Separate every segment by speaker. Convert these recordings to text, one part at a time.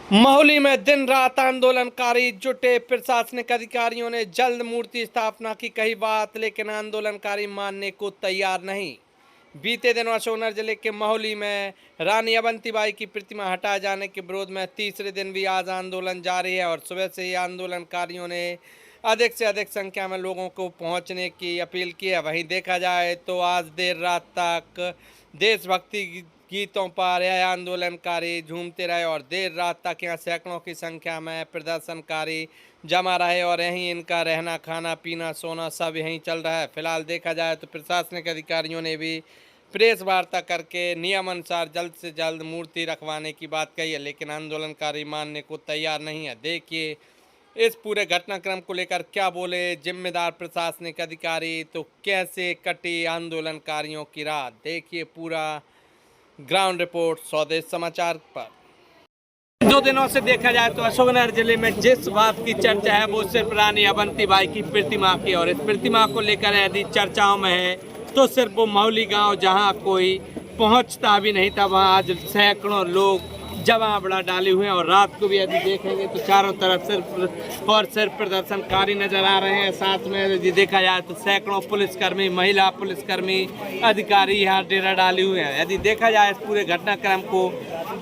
Speaker 1: महुली में दिन रात आंदोलनकारी जुटे। प्रशासनिक अधिकारियों ने जल्द मूर्ति स्थापना की कही बात, लेकिन आंदोलनकारी मानने को तैयार नहीं। बीते दिनों अशोकनगर जिले के महुली में रानी अवंतीबाई की प्रतिमा हटाए जाने के विरोध में तीसरे दिन भी आज आंदोलन जारी है और सुबह से ही आंदोलनकारियों ने अधिक से अधिक संख्या में लोगों को पहुंचने की अपील की है। वहीं देखा जाए तो आज देर रात तक देशभक्ति गीतों पर यह आंदोलनकारी झूमते रहे और देर रात तक यहाँ सैकड़ों की संख्या में प्रदर्शनकारी जमा रहे और यहीं इनका रहना, खाना, पीना, सोना सब यहीं चल रहा है। फिलहाल देखा जाए तो प्रशासनिक अधिकारियों ने भी प्रेस वार्ता करके नियम अनुसार जल्द से जल्द मूर्ति रखवाने की बात कही है, लेकिन आंदोलनकारी मानने को तैयार नहीं है। देखिए इस पूरे घटनाक्रम को लेकर क्या बोले जिम्मेदार प्रशासनिक अधिकारी, तो कैसे कटी आंदोलनकारियों की रात। देखिए पूरा ग्राउंड रिपोर्ट स्वदेश समाचार पर। 2 दिनों से देखा जाए तो अशोकनगर जिले में जिस बात की चर्चा है वो सिर्फ रानी अवंतीबाई की प्रतिमा की, और इस प्रतिमा को लेकर यदि चर्चाओं में है तो सिर्फ वो महुली गांव जहां कोई पहुंचता भी नहीं था, वहां आज सैकड़ों लोग जमा बड़ा डाले हुए हैं। और रात को भी यदि देखेंगे तो चारों तरफ सिर्फ और सिर्फ प्रदर्शनकारी नजर आ रहे हैं। साथ में यदि देखा जाए तो सैकड़ों पुलिसकर्मी, महिला पुलिसकर्मी, अधिकारी यहाँ डेरा डाले हुए हैं। यदि देखा जाए इस पूरे घटनाक्रम को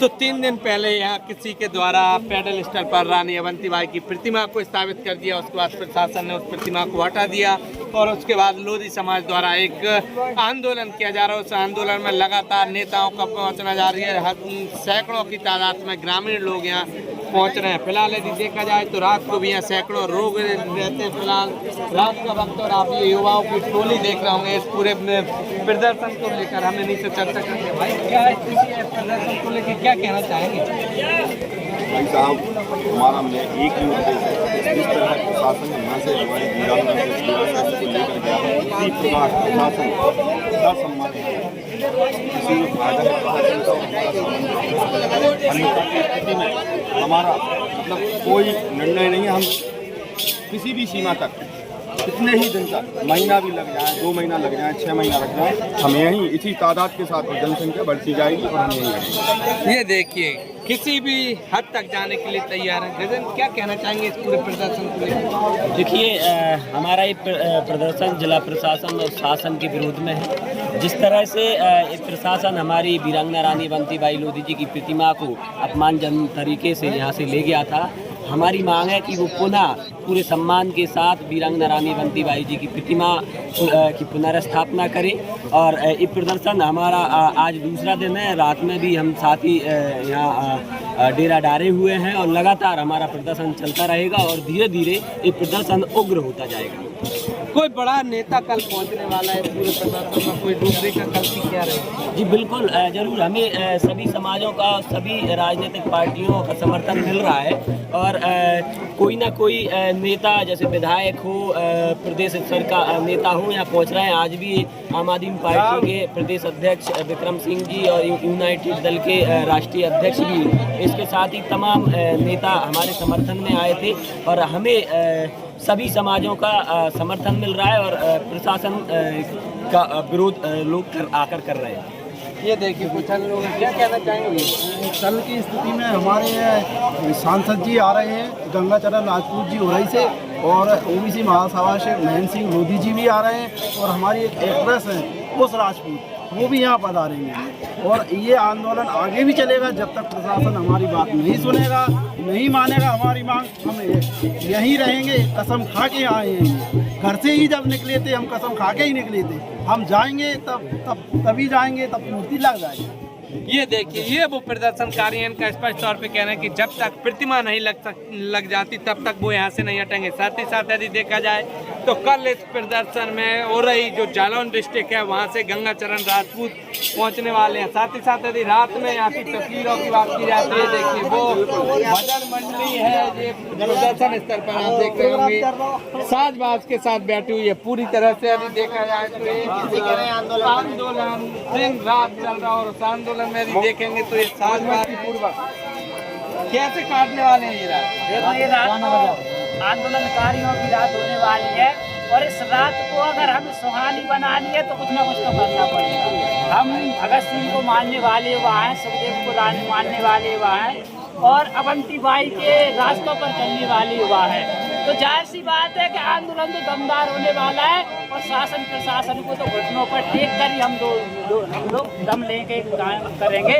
Speaker 1: तो 3 दिन पहले यहाँ किसी के द्वारा पैडल स्टैंड पर रानी अवंतीबाई की प्रतिमा को स्थापित कर दिया। उसके बाद प्रशासन ने उस प्रतिमा को हटा दिया और उसके बाद लोधी समाज द्वारा एक आंदोलन किया जा रहा है। उस आंदोलन में लगातार नेताओं का पहुंचना जारी है। सैकड़ों की तादाद में ग्रामीण लोग यहाँ पहुंच रहे हैं। फिलहाल यदि देखा जाए तो रात को भी यहाँ सैकड़ों लोग रहते हैं। फिलहाल रात का वक्त और आप ये युवाओं की टोली देख रहे होंगे इस पूरे प्रदर्शन को लेकर। हमें नीचे चर्चा करते भाई क्या है प्रदर्शन को लेकर क्या कहना चाहेंगे?
Speaker 2: भाई साहब, हमारा में एक ही उद्देश्य है, जिस तरह प्रशासन यहाँ से हमारे वीरांगना को लेकर गया है उसी प्रकार प्रशासन का सम्मान है। किसी भी फायदा है प्रशासन का अन्यथा की स्थिति में हमारा मतलब कोई निर्णय नहीं है। हम किसी भी सीमा तक कितने ही दिन तक, महीना भी लग जाए, 2 महीना लग जाए, 6 महीना लग जाए, हम यहीं इसी तादाद के साथ जनसंख्या बढ़ती जाएगी और हम यहीं रहेंगे।
Speaker 1: ये देखिए किसी भी हद तक जाने के लिए तैयार है। गगन क्या कहना चाहेंगे इस पूरे प्रदर्शन को लेकर?
Speaker 3: देखिए हमारा ये प्रदर्शन जिला प्रशासन और शासन के विरोध में है। जिस तरह से प्रशासन हमारी वीरांगना रानी अवंतीबाई लोधी जी की प्रतिमा को अपमानजनक तरीके से यहाँ से ले गया था, हमारी मांग है कि वो पुनः पूरे सम्मान के साथ वीरांगना रानी अवंतीबाई जी की प्रतिमा की पुनर्स्थापना करें। और ये प्रदर्शन हमारा आज दूसरा दिन है। रात में भी हम साथ ही यहाँ डेरा डाले हुए हैं और लगातार हमारा प्रदर्शन चलता रहेगा और धीरे धीरे ये प्रदर्शन उग्र होता जाएगा।
Speaker 1: कोई बड़ा नेता कल पहुंचने वाला है पूरे प्रदर्शन में, कोई दूसरे का कल की क्या रहेगा?
Speaker 3: जी बिल्कुल, जरूर हमें सभी समाजों का, सभी राजनीतिक पार्टियों का समर्थन मिल रहा है और कोई ना कोई नेता जैसे विधायक हो, प्रदेश सरकार नेता हो यहाँ पहुँच रहे हैं। आज भी आम आदमी पार्टी के प्रदेश अध्यक्ष विक्रम सिंह जी और यूनाइटेड दल के राष्ट्रीय अध्यक्ष भी, इसके साथ ही तमाम नेता हमारे समर्थन में आए थे और हमें सभी समाजों का समर्थन मिल रहा है और प्रशासन का विरोध लोग आकर कर रहे हैं।
Speaker 1: ये देखिए कुछ लोग क्या कहना चाहेंगे?
Speaker 4: कल की स्थिति में हमारे सांसद जी आ रहे हैं, गंगाचरण राजपूत जी उरई से, और ओबीसी महासभा से महेंद्र सिंह लोधी जी भी आ रहे हैं, और हमारी एक एक्ट्रेस है उस राजपूत, वो भी यहाँ पधारेंगे। और ये आंदोलन आगे भी चलेगा जब तक प्रशासन हमारी बात नहीं सुनेगा, नहीं मानेगा हमारी मांग। हम यहीं रहेंगे, कसम खा के आए हैं। घर से ही जब निकले थे हम कसम खा के ही निकले थे। हम जाएंगे तभी जाएंगे, तब मूर्ति लग जाएगी।
Speaker 1: ये देखिए ये वो प्रदर्शनकारी हैं, इनका स्पष्ट तौर पे कहना है कि जब तक प्रतिमा नहीं लग जाती तब तक वो यहाँ से नहीं हटेंगे। साथ ही साथ यदि देखा जाए तो कल इस प्रदर्शन में हो रही जो जालौन डिस्ट्रिक्ट है वहाँ से गंगाचरण राजपूत पहुँचने वाले हैं। साथ ही साथ यदि रात में यहाँ की तस्वीरों की बात की जाती है, देखिए वो भजन मंडली है, ये प्रदर्शन स्थल पर आप देख रहे होंगे साज बाज के साथ बैठी हुई है पूरी तरह से। यदि देखा जाए तो आंदोलन दिन रात चल रहा और उस आंदोलन में यदि देखेंगे तो ये साजबाजी पूर्वक कैसे काटने वाले हैं ये रात
Speaker 5: आंदोलनकारियों की रात होने वाली है और इस रात को अगर हमें सुहानी बनानी है तो कुछ ना कुछ तो करना पड़ेगा। हम भगत सिंह को मानने वाले वहाँ हैं, सुखदेव को मानने वाले वहाँ हैं, और अवंतीबाई के रास्तों पर चलने वाली युवा है। तो जाहिर सी बात है कि आंदोलन तो दमदार होने वाला है और शासन प्रशासन को तो घुटनों पर टेक कर ही हम लोग दम लेके काम करेंगे।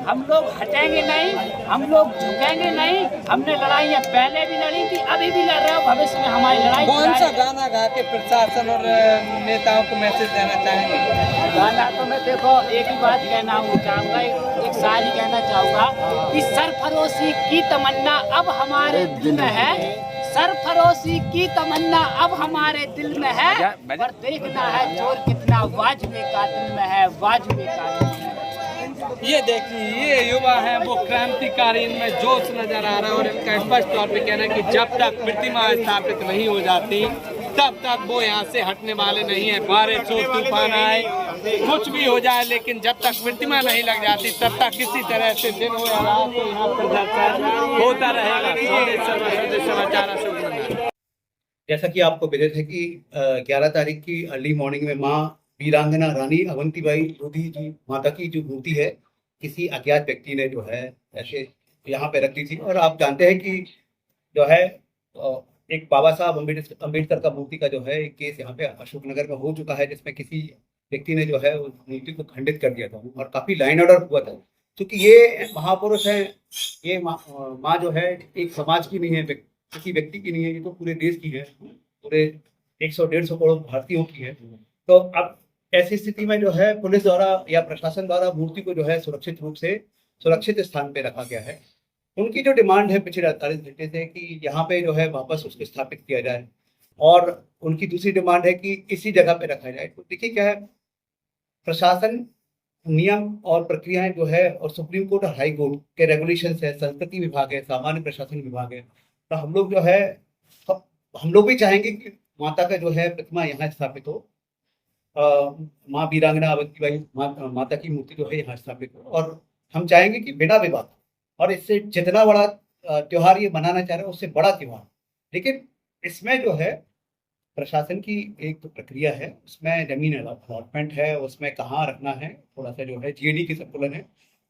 Speaker 5: हम लोग हटेंगे नहीं, हम लोग झुकेंगे नहीं। हमने लड़ाइयाँ पहले भी लड़ी थी, अभी भी लड़ रहे हो, भविष्य में हमारी लड़ाई।
Speaker 1: कौन सा गाना गा के प्रशासन और नेताओं को मैसेज देना चाहेंगे?
Speaker 5: गाना तो मैं देखो एक ही बात कहना चाहूँगा, एक शायरी कहना चाहूँगा कि सरफरोशी की तमन्ना अब हमारे दिल में है, सरफरोशी की तमन्ना अब हमारे दिल में है, पर देखना है जोर कितना वाजबे कातिल में है, वाजबे कातिल में है।
Speaker 1: ये देखिए, ये युवा हैं, वो क्रांतिकारी, इनमें जोश नजर आ रहा है और इनका स्पष्ट तौर पे कहना है कि जब तक प्रतिमा स्थापित नहीं हो जाती तब तक वो यहाँ से हटने वाले नहीं है। बारिश हो, तूफान आए, कुछ भी हो जाए, लेकिन जब तक प्रतिमा नहीं लग जाती तब तक किसी तरह से दिन हो या रात हो यहाँ प्रदर्शन होता रहेगा। समाचार अशोक नंदा।
Speaker 6: जैसा कि आपको विदित है कि 11 तारीख की अर्ली मॉर्निंग में माँ वीरांगना रानी अवंतीबाई लोधी जी माता की जो मूर्ति है किसी अज्ञात व्यक्ति ने जो है ऐसे यहाँ पे रख दी थी। और आप जानते हैं कि जो है एक बाबा साहब अम्बेडकर का मूर्ति का जो है एक केस यहाँ पे अशोकनगर में हो चुका है, जिसमें किसी व्यक्ति ने जो है उस मूर्ति को खंडित कर दिया था और काफी लाइन ऑर्डर हुआ था। क्योंकि ये महापुरुष है, ये माँ जो है एक समाज की नहीं है, किसी व्यक्ति की नहीं है, ये तो पूरे देश की है, पूरे 100-150 करोड़ भारतीयों की है। तो अब ऐसी स्थिति में जो है पुलिस द्वारा या प्रशासन द्वारा मूर्ति को जो है सुरक्षित रूप से सुरक्षित स्थान पे रखा गया है। उनकी जो डिमांड है पिछले 48 घंटे से कि यहाँ पे जो है वापस उसको स्थापित किया जाए, और उनकी दूसरी डिमांड है कि इसी जगह पे रखा जाए। तो देखिए क्या है, प्रशासन नियम और प्रक्रियाएं जो है और सुप्रीम कोर्ट और हाई कोर्ट के रेगुलेशन है, संस्कृति विभाग है, सामान्य प्रशासन विभाग है। तो हम लोग जो है हम लोग भी चाहेंगे कि माता का जो है प्रतिमा यहाँ स्थापित हो, माँ वीरांगना अवंतीबाई माता की मूर्ति जो है यहाँ स्थापित हो, और हम चाहेंगे कि बिना विवाद, और इससे जितना बड़ा त्योहार ये मनाना चाह रहे हैं उससे बड़ा त्योहार, लेकिन इसमें जो है प्रशासन की एक तो प्रक्रिया है, उसमें जमीन अलॉटमेंट है, उसमें कहाँ रखना है, थोड़ा सा जो है जीएडी की संतुलन है,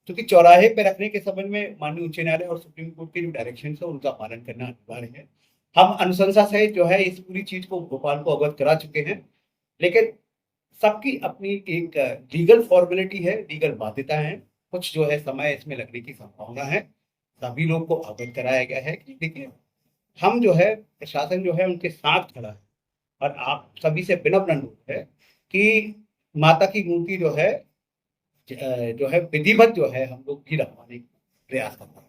Speaker 6: क्योंकि चौराहे पे रखने के संबंध में माननीय उच्च न्यायालय और सुप्रीम कोर्ट के जो डायरेक्शन है उनका पालन करना अनिवार्य है। हम अनुशंसा सहित जो है इस पूरी चीज को भोपाल को अवगत करा चुके हैं, लेकिन सबकी अपनी एक लीगल फॉर्मेलिटी है, लीगल बाध्यता है, कुछ जो है समय इसमें लगने की संभावना है। सभी लोग को अवगत कराया गया है कि देखिए हम जो है प्रशासन जो है उनके साथ खड़ा है, और आप सभी से विनम्र अनुरोध है कि माता की मूर्ति जो है विधिवत जो है हम लोग भी रखवाने का प्रयास करते हैं।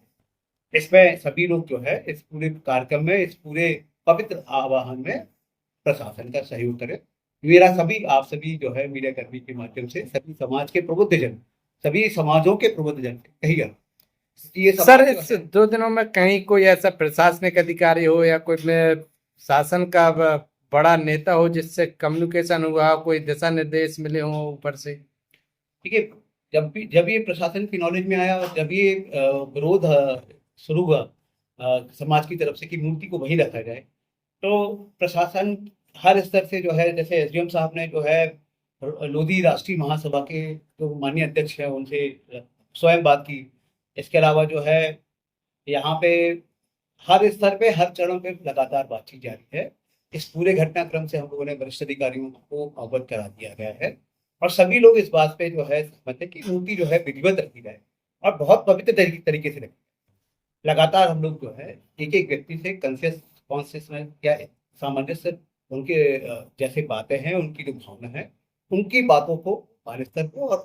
Speaker 6: इसमें सभी लोग जो है इस पूरे कार्यक्रम में, इस पूरे पवित्र आवाहन में प्रशासन का सहयोग करें। मेरा सभी आप सभी जो है मीडिया कर्मी के माध्यम से सभी समाज के प्रबुद्धजन, सभी समाजों के प्रबुद्धजन कहिए
Speaker 1: सर, इस 2 दिनों में कहीं कोई ऐसा प्रशासनिक अधिकारी हो या कोई शासन का बड़ा नेता हो जिससे कम्युनिकेशन हुआ, कोई दिशा निर्देश मिले हो ऊपर से?
Speaker 6: देखिए, जब ये प्रशासन की नॉलेज में आया और जब ये विरोध शुरू हुआ समाज की तरफ से कि मूर्ति को वहीं रखा जाए, तो प्रशासन हर स्तर से जो है, जैसे एसडीएम साहब ने जो है लोधी राष्ट्रीय महासभा के जो माननीय अध्यक्ष है उनसे स्वयं बात की। इसके अलावा जो है यहाँ पे हर स्तर पे हर चरण पे लगातार बातचीत जारी है। इस पूरे घटनाक्रम से हम लोगों ने वरिष्ठ अधिकारियों को अवगत करा दिया गया है, और सभी लोग इस बात पे जो है सहमत है कि मूर्ति जो है विधिवत रखी जाए और बहुत पवित्र तरीके से रखी जाए। लगातार हम लोग जो है एक एक व्यक्ति से कॉन्शियसनेस या सामंजस्य, उनके जैसे बातें हैं, उनकी जो भावना है, उनकी बातों को भोपाल स्तर को और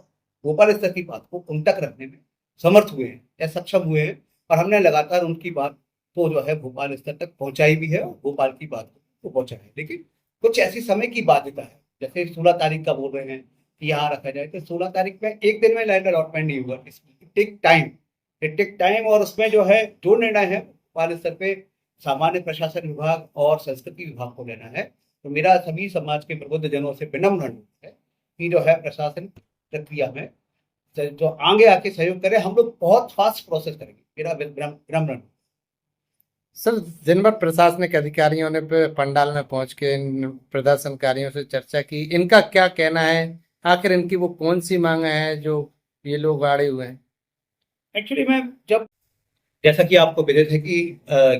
Speaker 6: भोपाल स्तर की बात को उन तक रखने में समर्थ हुए हैं या सक्षम हुए हैं, और हमने लगातार उनकी बात को जो है भोपाल स्तर तक पहुंचाई भी है और भोपाल की बात को पहुंचा है। लेकिन कुछ ऐसी समय की बाध्यता है, जैसे 16 तारीख का बोल रहे हैं कि यहाँ रखा जाए, तो 16 तारीख में एक दिन में लैंड अलॉटमेंट नहीं हुआ, टेक टाइम, और उसमें जो है जो निर्णय है भोपाल स्तर पे सामान्य प्रशासन विभाग और संस्कृति विभाग को लेना है। तो मेरा सभी समाज के प्रबुद्ध जनों से विनम्र अनुरोध है कि जो है प्रशासन प्रक्रिया में जो आगे आके सहयोग करे, हम लोग बहुत फास्ट प्रोसेस करेंगे, मेरा विनम्र।
Speaker 1: सर, दिन भर प्रशासनिक अधिकारियों ने पंडाल में पहुंच के इन प्रदर्शनकारियों से चर्चा की, इनका क्या कहना है, आखिर इनकी वो कौन सी मांग है जो ये लोग आड़े हुए हैं?
Speaker 6: एक्चुअली मैं जब जैसा कि आपको विदित है कि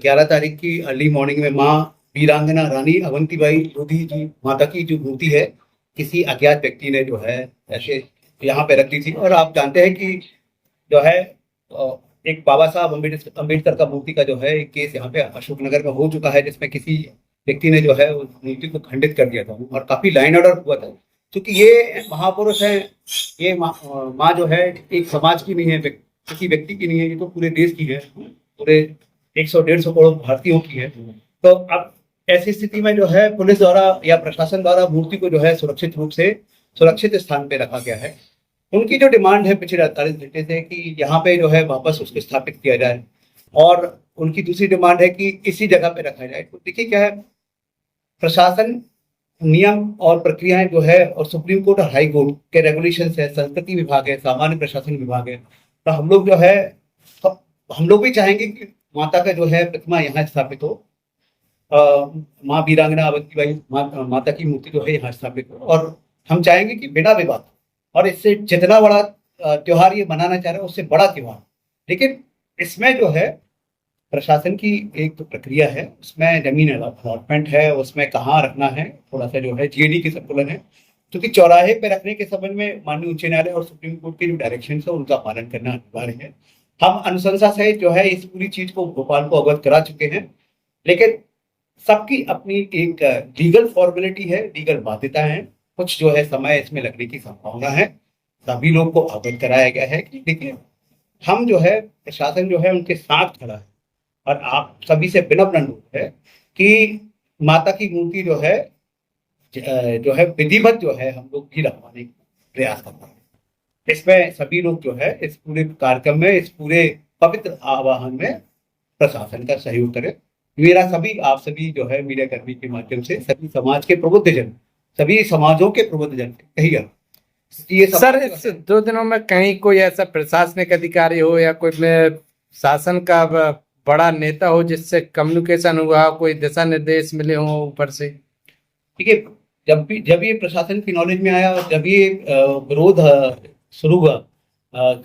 Speaker 6: 11 तारीख की अर्ली मॉर्निंग में माँ वीरांगना रानी अवंतीबाई लोधी जी माता की जो मूर्ति है किसी अज्ञात व्यक्ति ने जो है ऐसे यहाँ पे रख दी थी। और आप जानते हैं कि जो है एक बाबा साहब अम्बेडकर का मूर्ति का जो है एक केस यहाँ पे अशोकनगर में हो चुका है, जिसमें किसी व्यक्ति ने जो है उस मूर्ति को खंडित कर दिया था और काफी लाइन ऑर्डर हुआ था। क्योंकि ये महापुरुष है, ये माँ जो है एक समाज की नहीं है, किसी व्यक्ति की नहीं है, ये तो पूरे देश की है, पूरे 100-150 करोड़ भारतीयों की है। तो अब ऐसी स्थिति में जो है पुलिस द्वारा या प्रशासन द्वारा मूर्ति को जो है सुरक्षित रूप से सुरक्षित स्थान पे रखा गया है। उनकी जो डिमांड है पिछले 48 घंटे से कि यहाँ पे जो है वापस उसको स्थापित किया जाए, और उनकी दूसरी डिमांड है कि इसी जगह पे रखा जाए। तो देखिए क्या है, प्रशासन नियम और प्रक्रियाएं जो है और सुप्रीम कोर्ट और हाई कोर्ट के रेगुलेशन है, संस्कृति विभाग है, सामान्य प्रशासन विभाग है, तो हम लोग जो है हम लोग भी चाहेंगे कि माता का जो है प्रतिमा यहाँ स्थापित हो, माँ वीरांगना अवंतीबाई माता की मूर्ति जो है यहाँ स्थापित हो, और हम चाहेंगे कि बिना विवाद और इससे जितना बड़ा त्योहार ये मनाना चाह रहे हैं उससे बड़ा त्योहार, लेकिन इसमें जो है प्रशासन की एक तो प्रक्रिया है, उसमें जमीन अलॉटमेंट है, उसमें कहाँ रखना है, थोड़ा सा जो है जीएडी की संतुलन है, क्योंकि चौराहे पे रखने के संबंध में माननीय उच्च न्यायालय और सुप्रीम कोर्ट के जो डायरेक्शन है उनका पालन करना अनिवार्य है। हम अनुशंसा सहित जो है इस पूरी चीज को भोपाल को अवगत करा चुके हैं, लेकिन सबकी अपनी एक लीगल फॉर्मेलिटी है, लीगल बाध्यता है, कुछ जो है समय इसमें लगने की संभावना है। सभी लोग को अवगत कराया गया है कि देखिए हम जो है प्रशासन जो है उनके साथ खड़ा है, और आप सभी से विनम्र अनुरोध है कि माता की मूर्ति जो है विधिवत जो है हम लोग भी रखवाने का प्रयास करते हैं। इसमें सभी लोग जो है इस पूरे कार्यक्रम में, इस पूरे पवित्र आवाहन में प्रशासन का सहयोग करें। मेरा सभी आप सभी जो है मीडिया कर्मी के माध्यम से सभी समाज के प्रबुद्धजन, सभी समाजों के प्रबुद्धजन कहिए ये
Speaker 1: सर, इस 2 दिनों में कहीं कोई ऐसा प्रशासनिक अधिकारी हो या कोई शासन का बड़ा नेता हो जिससे कम्युनिकेशन हुआ, कोई दिशा निर्देश मिले हो ऊपर से?
Speaker 6: देखिए, जब ये प्रशासन की नॉलेज में आया और जब ये विरोध शुरू हुआ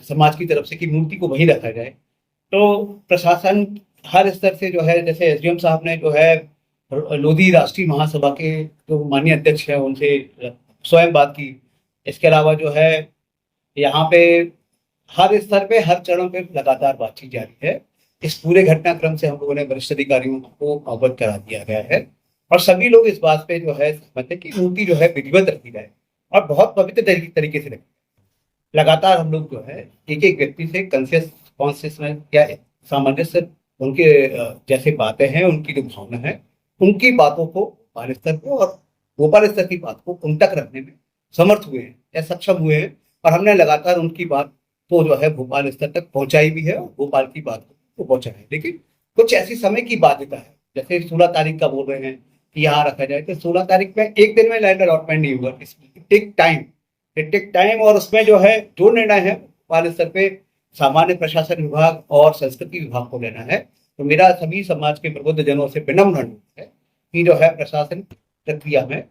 Speaker 6: समाज की तरफ से कि मूर्ति को वहीं रखा जाए, तो प्रशासन हर स्तर से जो है, जैसे एसडीएम साहब ने जो है लोधी राष्ट्रीय महासभा के जो माननीय अध्यक्ष है उनसे स्वयं बात की। इसके अलावा जो है यहाँ पे हर स्तर पे हर चरण पे लगातार बातचीत जारी है। इस पूरे घटनाक्रम से हम लोगों ने वरिष्ठ अधिकारियों को अवगत करा दिया गया है, और सभी लोग इस बात पे जो है सहमत है कि मूर्ति जो है विधिवत रखी जाए और बहुत पवित्र तरीके से रखी जाए। लगातार हम लोग जो है एक एक व्यक्ति से कॉन्शियसनेस या सामंजस्य, उनके जैसे बातें हैं, उनकी जो भावना है, उनकी बातों को भोपाल स्तर को और भोपाल स्तर की बात को उन तक रखने में समर्थ हुए हैं या सक्षम हुए हैं, और हमने लगातार उनकी बात को जो है भोपाल स्तर तक पहुंचाई भी है और भोपाल की बात को पहुंचा है। लेकिन कुछ ऐसी समय की बाध्यता है, जैसे 16 तारीख का बोल रहे हैं कि यहाँ रखा जाए, तो 16 तारीख में एक दिन में लैंड अलॉटमेंट नहीं हुआ, टेक टाइम, और उसमें जो है जो निर्णय है भोपाल स्तर पे सामान्य प्रशासन विभाग और संस्कृति विभाग को लेना है। तो मेरा सभी समाज के प्रबुद्ध जनों से विनम्र अनुरोध है कि जो है प्रशासन प्रक्रिया में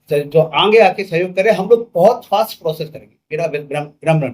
Speaker 6: जो आगे आके सहयोग करे, हम लोग बहुत फास्ट प्रोसेस करेंगे। मेरा विनम्र